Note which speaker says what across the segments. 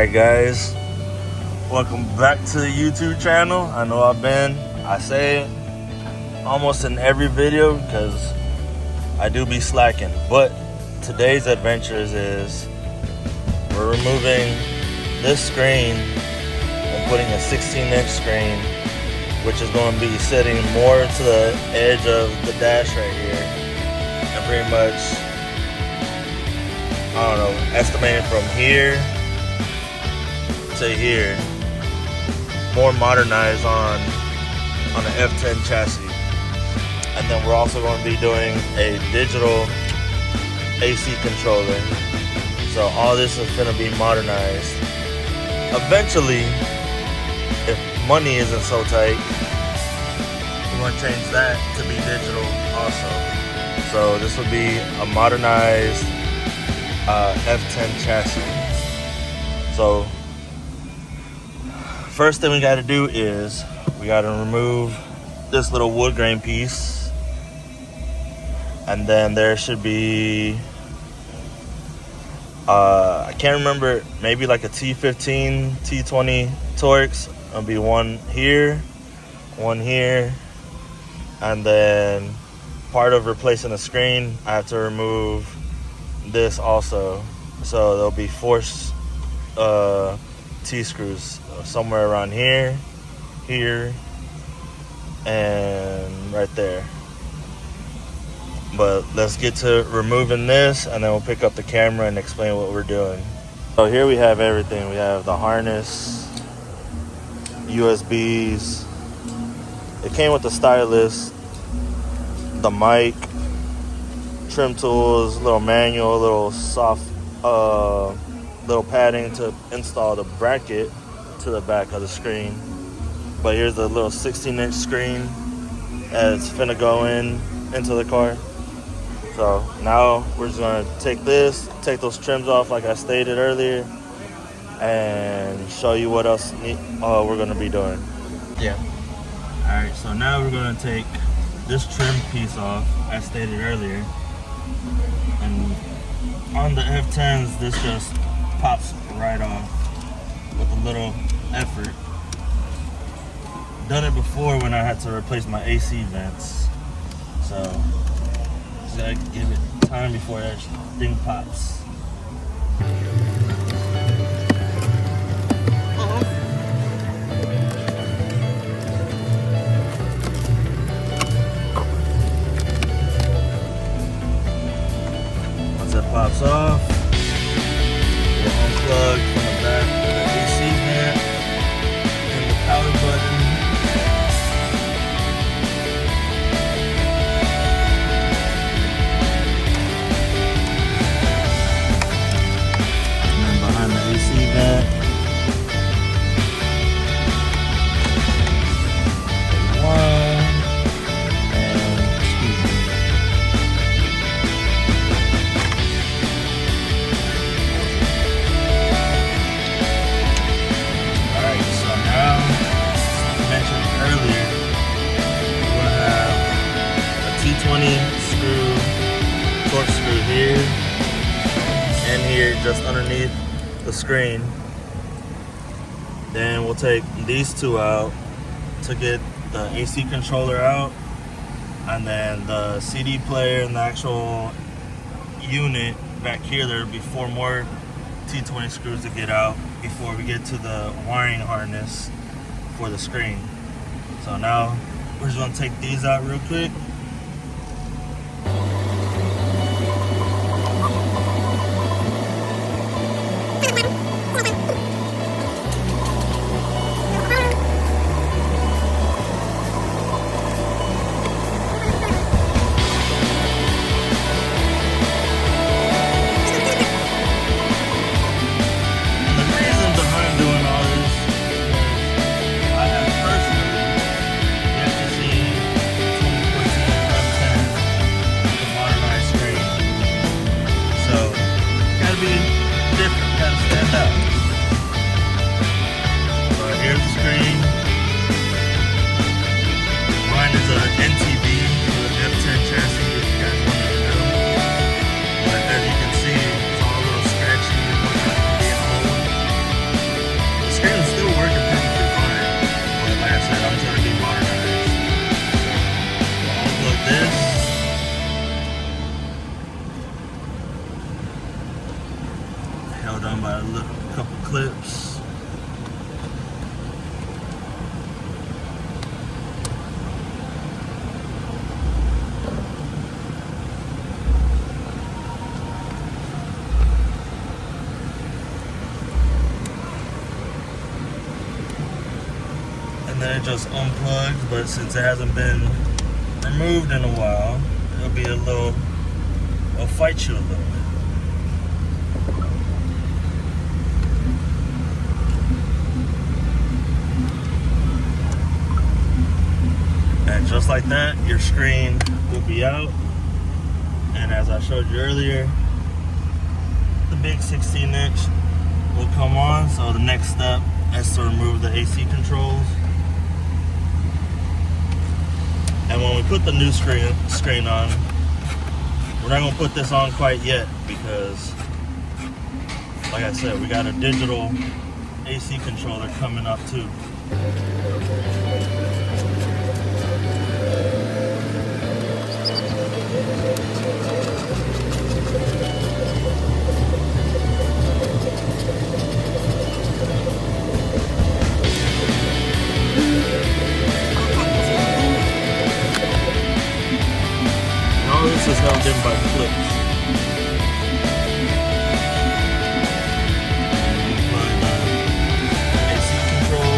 Speaker 1: Alright guys, welcome back to the YouTube channel. I know I say it almost in every video because I do be slacking, but today's adventures is we're removing this screen and putting a 16-inch screen, which is going to be sitting more to the edge of the dash right here, and pretty much, I don't know, estimating from here to here, more modernized on the F10 chassis. And then we're also going to be doing a digital AC controller. So all this is going to be modernized. Eventually, if money isn't so tight, we're going to change that to be digital also. So this will be a modernized F10 chassis. So first thing we got to do is we got to remove this little wood grain piece, and then there should be I can't remember, maybe like a T15, T20 Torx. It'll be one here, and then part of replacing the screen, I have to remove this also. So there'll be 4 T-screws somewhere around here, and right there. But let's get to removing this, and then we'll pick up the camera and explain what we're doing. So here we have everything. We have the harness, USBs. It came with the stylus, the mic, trim tools, little manual, little soft little padding to install the bracket to the back of the screen. But here's the little 16-inch screen that's finna go into the car. So now we're just gonna take those trims off like I stated earlier, and show you what else we're gonna be doing. Yeah. All right, so now we're gonna take this trim piece off, as stated earlier. And on the F10s, this just pops right off with a little effort. Done it before when I had to replace my AC vents. So just gotta give it time before that thing pops. Once it pops off, we'll unplug from the back of the AC vent and the power button. And then behind the AC vent, Torx screw here and here, just underneath the screen. Then we'll take these 2 out to get the AC controller out, and then the CD player and the actual unit back here. There'll be 4 more T20 screws to get out before we get to the wiring harness for the screen. So now we're just gonna take these out real quick. it just unplugs, but since it hasn't been removed in a while, it'll fight you a little bit. And just like that, your screen will be out. And as I showed you earlier, the big 16-inch will come on. So the next step is to remove the AC controls. And when we put the new screen on, we're not gonna put this on quite yet because, like I said, we got a digital AC controller coming up too. This is held in by clips. AC control.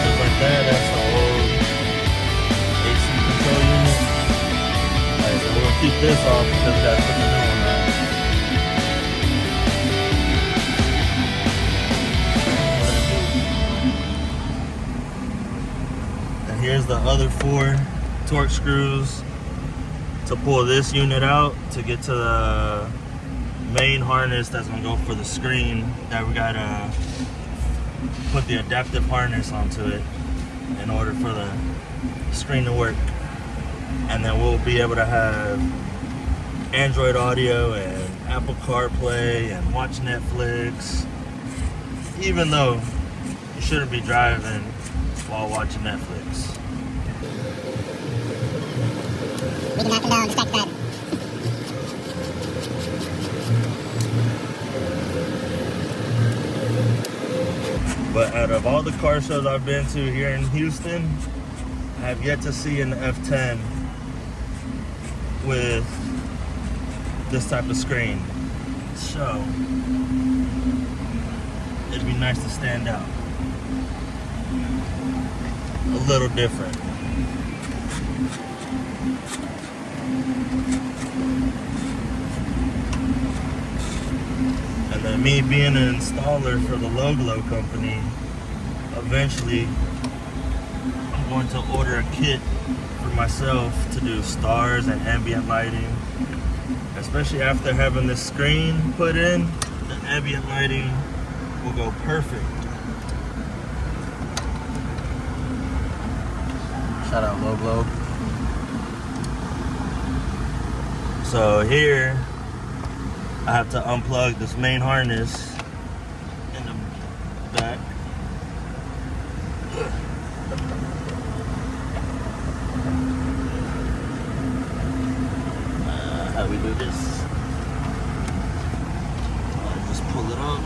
Speaker 1: Just like that, that's the whole AC control unit. So we're gonna keep this off because we gotta put the new one on. And here's the other 4 torque screws to pull this unit out to get to the main harness that's gonna go for the screen that we gotta put the adaptive harness onto it in order for the screen to work. And then we'll be able to have Android Audio and Apple CarPlay and watch Netflix, even though you shouldn't be driving while watching Netflix.
Speaker 2: We can knock them down, stack that.
Speaker 1: But out of all the car shows I've been to here in Houston, I have yet to see an F10 with this type of screen. So it'd be nice to stand out. A little different. And then me being an installer for the Loglo company, eventually I'm going to order a kit for myself to do stars and ambient lighting. Especially after having this screen put in, the ambient lighting will go perfect. Shout out Loglo. So here, I have to unplug this main harness in the back. How do we do this? Just pull it up.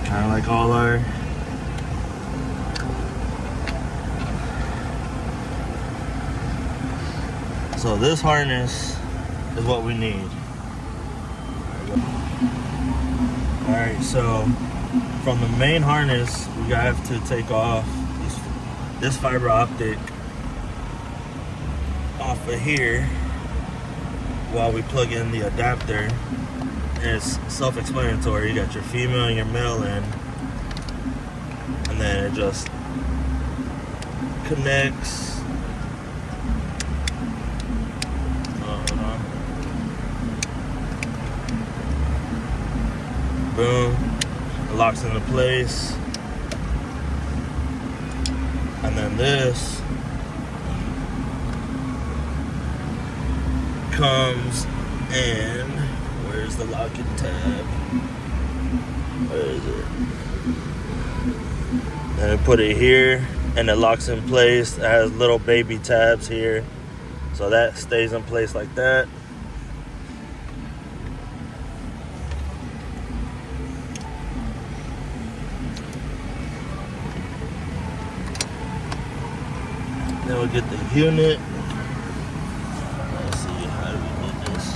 Speaker 1: Kind of like all our So this harness is what we need. Alright, so from the main harness, we have to take off this fiber optic off of here while we plug in the adapter. It's self-explanatory. You got your female and your male in, and then it just connects. Boom, it locks into place. And then this comes in. Where's the locking tab? Where is it? And I put it here and it locks in place. It has little baby tabs here. So that stays in place like that. we'll get the unit. Let's see, how do we do this?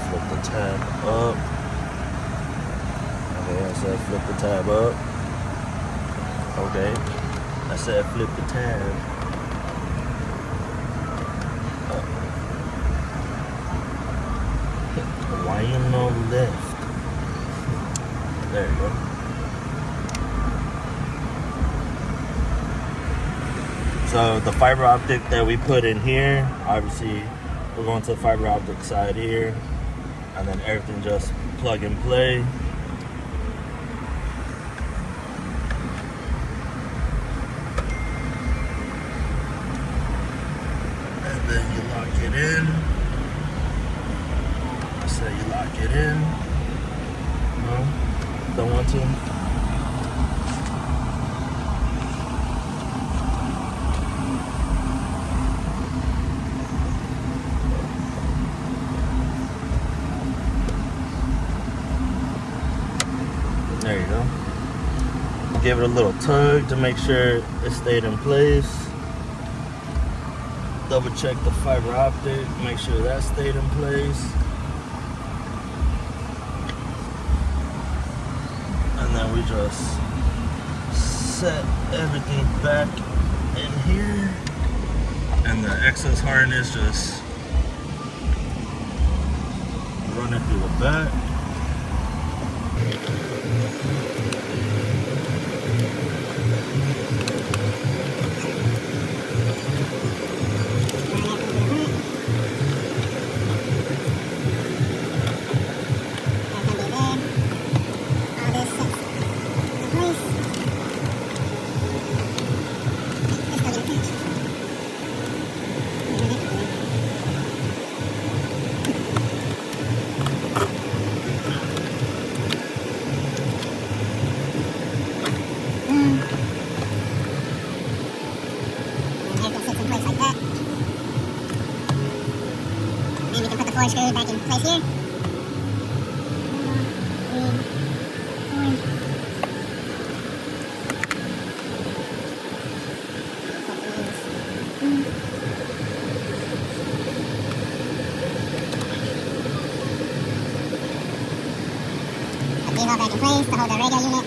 Speaker 1: Flip the tab up. Okay, I said flip the tab up. Okay, I said flip the tab up. Why you no left? There you go. So the fiber optic that we put in here, obviously we're going to the fiber optic side here, and then everything just plug and play. And then you lock it in. So you lock it in. No, don't want to. There you go. Give it a little tug to make sure it stayed in place. Double check the fiber optic, make sure that stayed in place. And then we just set everything back in here. And the excess harness, just run it through the back.
Speaker 2: Forward screw back in place here. Put these all back in place to hold the radio unit.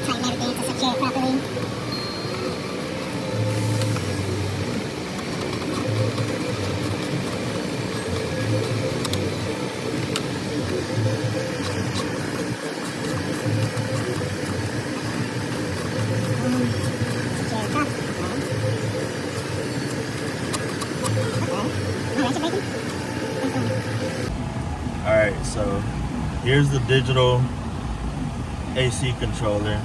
Speaker 2: Tighten everything to secure it properly. Secure the top.
Speaker 1: Alright, so here's the digital AC controller.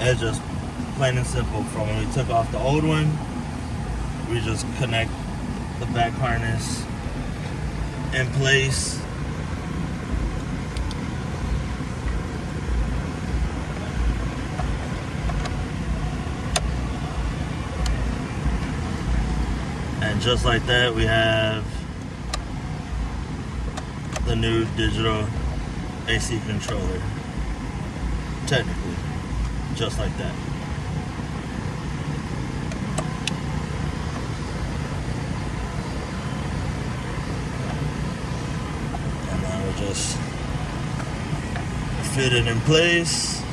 Speaker 1: It's just plain and simple. From when we took off the old one, we just connect the back harness in place. And just like that, we have the new digital AC controller. Technically, just like that. And now we'll just fit it in place.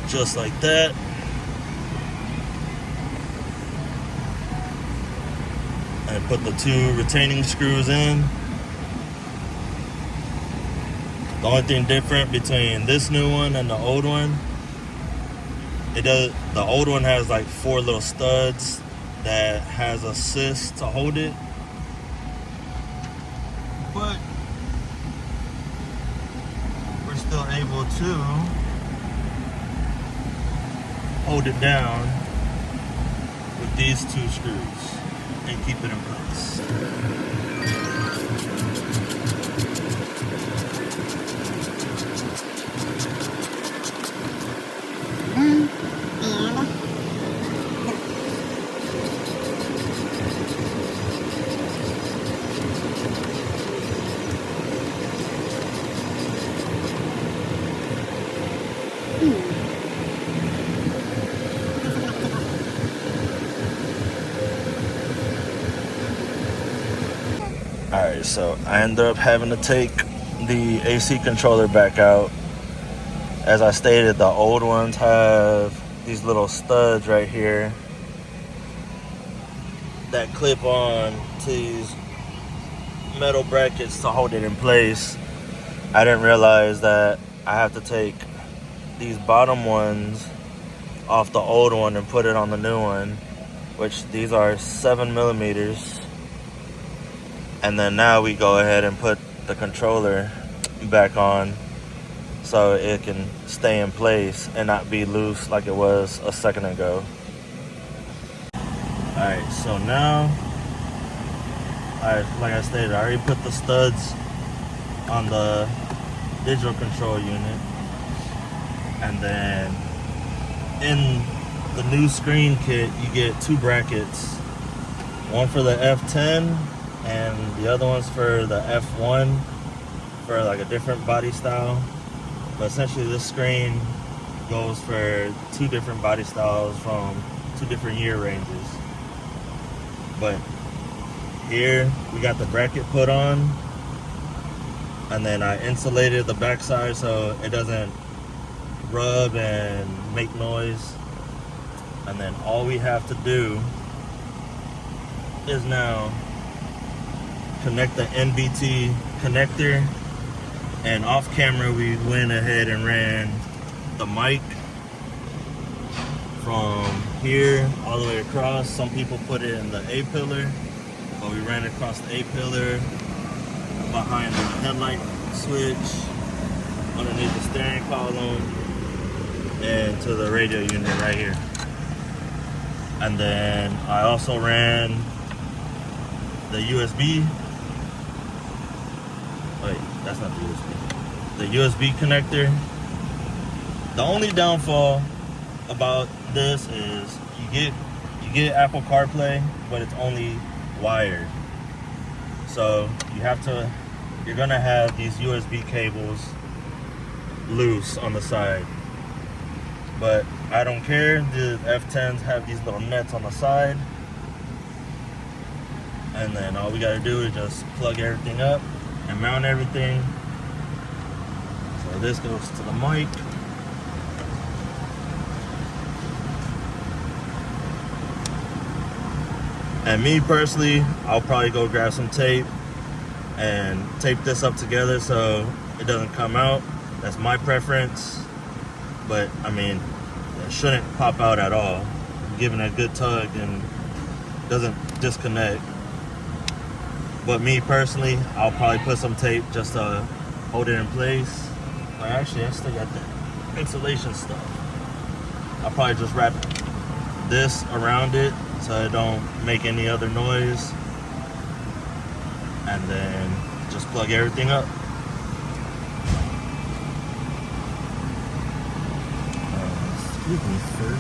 Speaker 1: Just like that. And put the two retaining screws in. The only thing different between this new one and the old one, the old one has like 4 little studs that has assist to hold it. But we're still able to hold it down with these 2 screws and keep it in place. Alright, so I ended up having to take the AC controller back out. As I stated, the old ones have these little studs right here that clip on to these metal brackets to hold it in place. I didn't realize that I have to take these bottom ones off the old one and put it on the new one, which these are 7mm. And then now we go ahead and put the controller back on so it can stay in place and not be loose like it was a second ago. Alright, so now, like I stated, I already put the studs on the digital control unit. And then in the new screen kit, you get two brackets. One for the F10 and the other one's for the F1 for like a different body style. But essentially this screen goes for two different body styles from two different year ranges. But here we got the bracket put on, and then I insulated the backside so it doesn't rub and make noise. And then all we have to do is now connect the NBT connector, and off camera we went ahead and ran the mic from here all the way across. Some people put it in the A pillar, but we ran across the A pillar, behind the headlight switch, underneath the steering column, and to the radio unit right here. And then I also ran the USB. Wait, that's not the USB. The USB connector. The only downfall about this is you get Apple CarPlay, but it's only wired. So you're gonna have these USB cables loose on the side. But I don't care. The F10s have these little nets on the side. And then all we gotta do is just plug everything up and mount everything. So this goes to the mic. And me personally, I'll probably go grab some tape and tape this up together so it doesn't come out. That's my preference. But I mean, it shouldn't pop out at all. Giving a good tug and doesn't disconnect. But me personally, I'll probably put some tape just to hold it in place. But actually, I still got the insulation stuff. I'll probably just wrap this around it so it don't make any other noise. And then just plug everything up. Excuse me, sir.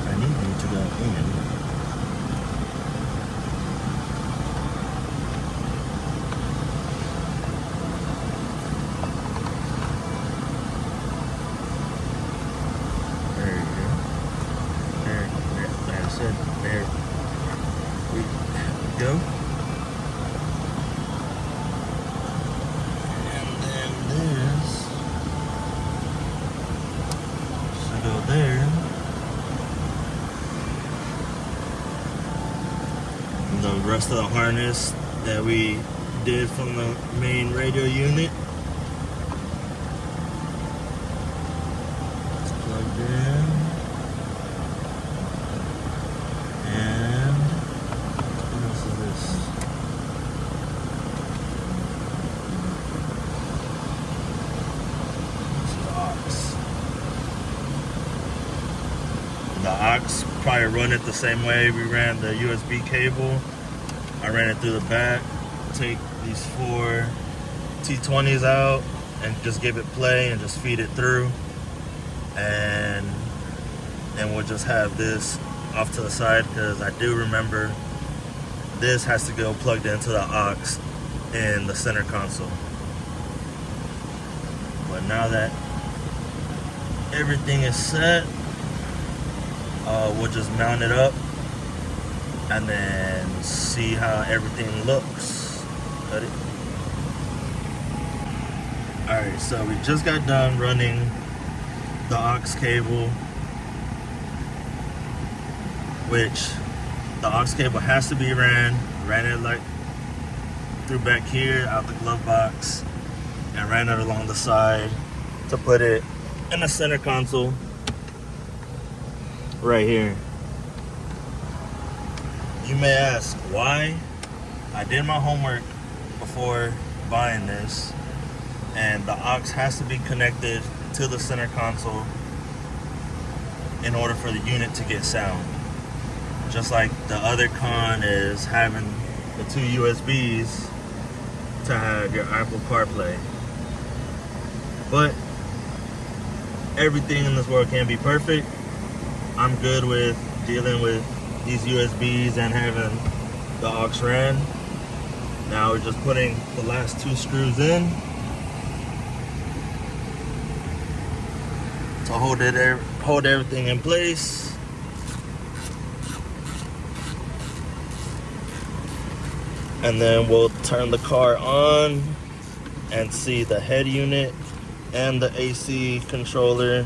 Speaker 1: I need you to go in. There you go. There I said, there we go. And then this should go there. And the rest of the harness that we did from the main radio unit. It's plugged in. And what else is this? This is aux. The aux probably run it the same way we ran the USB cable. I ran it through the back, take these 4 T20s out and just give it play and just feed it through. And we'll just have this off to the side, because I do remember this has to go plugged into the aux in the center console. But now that everything is set, we'll just mount it up and then see how everything looks. Got it? Alright, so we just got done running the aux cable, which the aux cable has to be ran it like through back here out the glove box, and ran it along the side to put it in the center console right here. You may ask why. I did my homework before buying this, and the aux has to be connected to the center console in order for the unit to get sound. Just like the other con is having the two USBs to have your Apple CarPlay. But everything in this world can be perfect. I'm good with dealing with these USBs and having the aux ran. Now we're just putting the last two screws in to hold everything in place. And then we'll turn the car on and see the head unit and the AC controller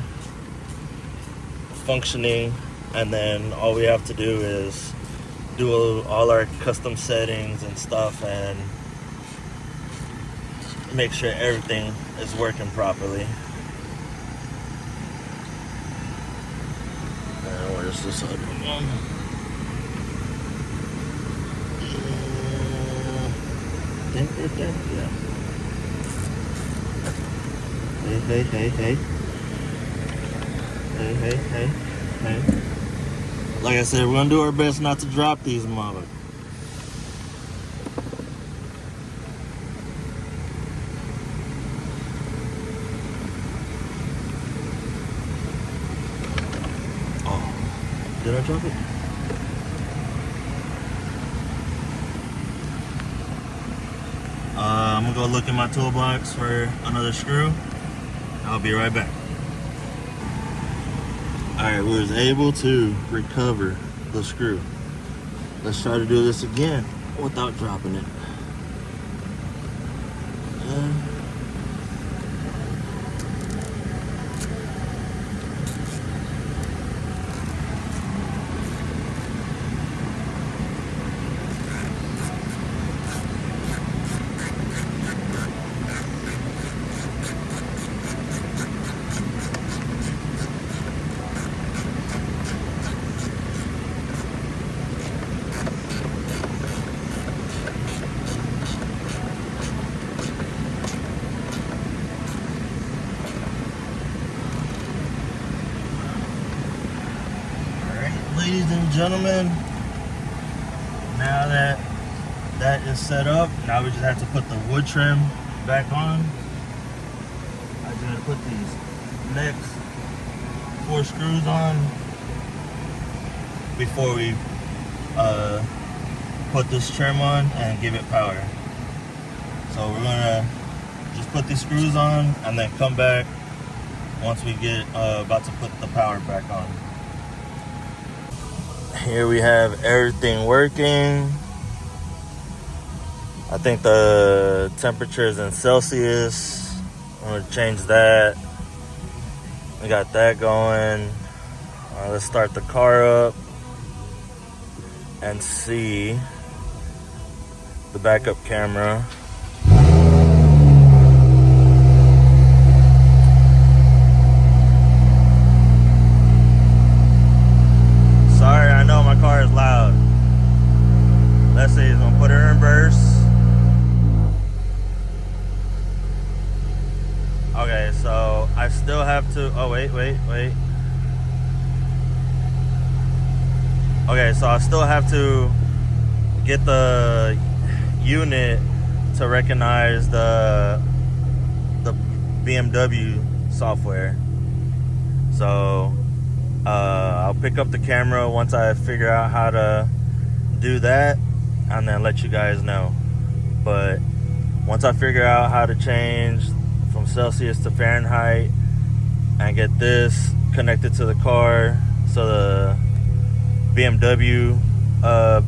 Speaker 1: functioning. And then all we have to do is do all our custom settings and stuff and make sure everything is working properly. And where's this other one? Right there, yeah. Hey. Like I said, we're gonna do our best not to drop these mother. Oh, did I drop it? I'm gonna go look in my toolbox for another screw. I'll be right back. Alright, we was able to recover the screw. Let's try to do this again without dropping it. Ladies and gentlemen, now that that is set up, now we just have to put the wood trim back on. I just gotta put these next 4 screws on before we put this trim on and give it power. So we're gonna just put these screws on and then come back once we get about to put the power back on. Here we have everything working. I think the temperature is in Celsius. I'm gonna change that. We got that going. Let's start the car up and see the backup camera. Sorry, I know my car is loud. Let's see, it's gonna put it in reverse. Okay, so I still have to, oh wait. Okay, so I still have to get the unit to recognize the BMW software. So I I'll pick up the camera once I figure out how to do that, and then let you guys know. But once I figure out how to change from Celsius to Fahrenheit and get this connected to the car so the BMW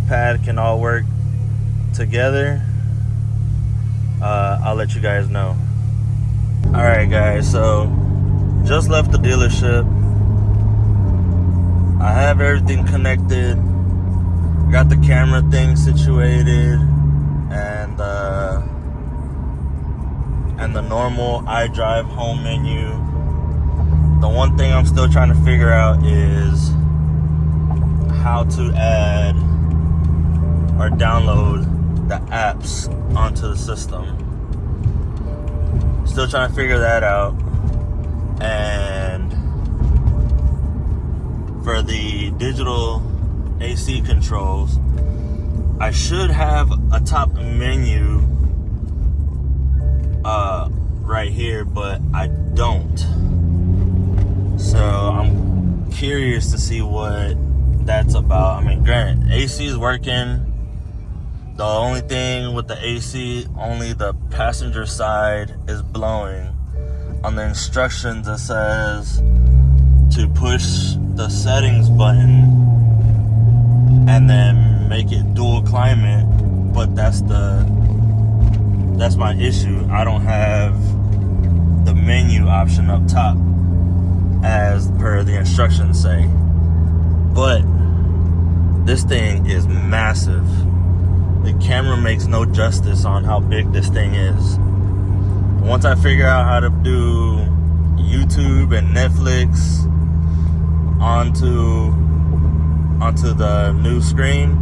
Speaker 1: pad can all work together, I'll let you guys know. Alright guys, so just left the dealership. I have everything connected, got the camera thing situated, and the normal iDrive home menu. The one thing I'm still trying to figure out is how to add or download the apps onto the system. Still trying to figure that out. And for the digital AC controls, I should have a top menu right here, but I don't. So I'm curious to see what that's about. I mean, granted, AC is working. The only thing with the AC, only the passenger side is blowing. On the instructions, it says to push the settings button and then make it dual climate, but that's my issue. I don't have the menu option up top as per the instructions say. But this thing is massive. The camera makes no justice on how big this thing is. Once I figure out how to do YouTube and Netflix onto the new screen,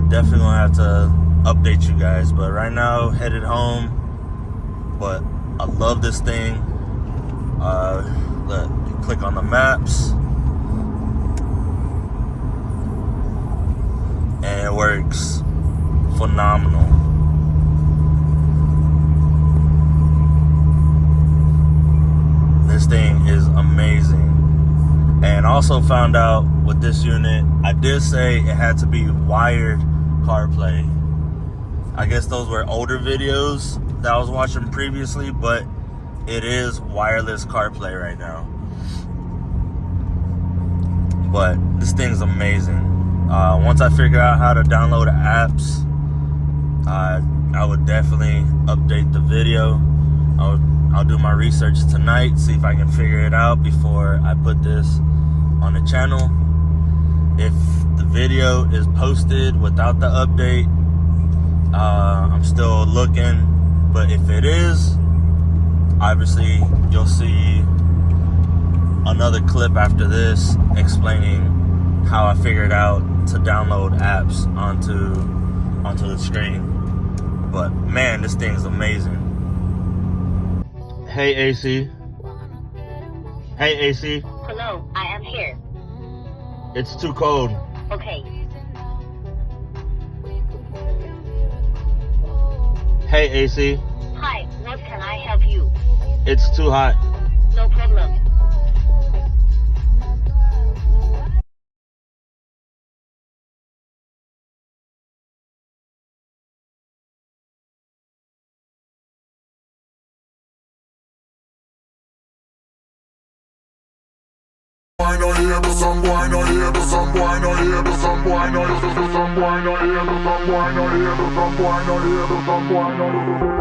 Speaker 1: definitely gonna have to update you guys. But right now, headed home. But I love this thing. You click on the maps, and it works phenomenal. This thing is amazing. And also found out with this unit, I did say it had to be wired CarPlay. I guess those were older videos that I was watching previously, but it is wireless CarPlay right now. But this thing's amazing. Once I figure out how to download the apps, I would definitely update the video. I'll do my research tonight, see if I can figure it out before I put this on the channel. If the video is posted without the update, I'm still looking. But if it is, obviously you'll see another clip after this explaining how I figured out to download apps onto the screen. But man, this thing's amazing. Hey AC. Hey AC.
Speaker 3: Hello, I am here.
Speaker 1: It's too cold.
Speaker 3: Okay.
Speaker 1: Hey AC.
Speaker 3: Hi, what can I help you?
Speaker 1: It's too hot.
Speaker 3: No problem.
Speaker 4: Boy no here, but some boy no here, but some boy no here, but some boy no here, but some boy no here, but some boy no here, but some boy no here, but some boy no here.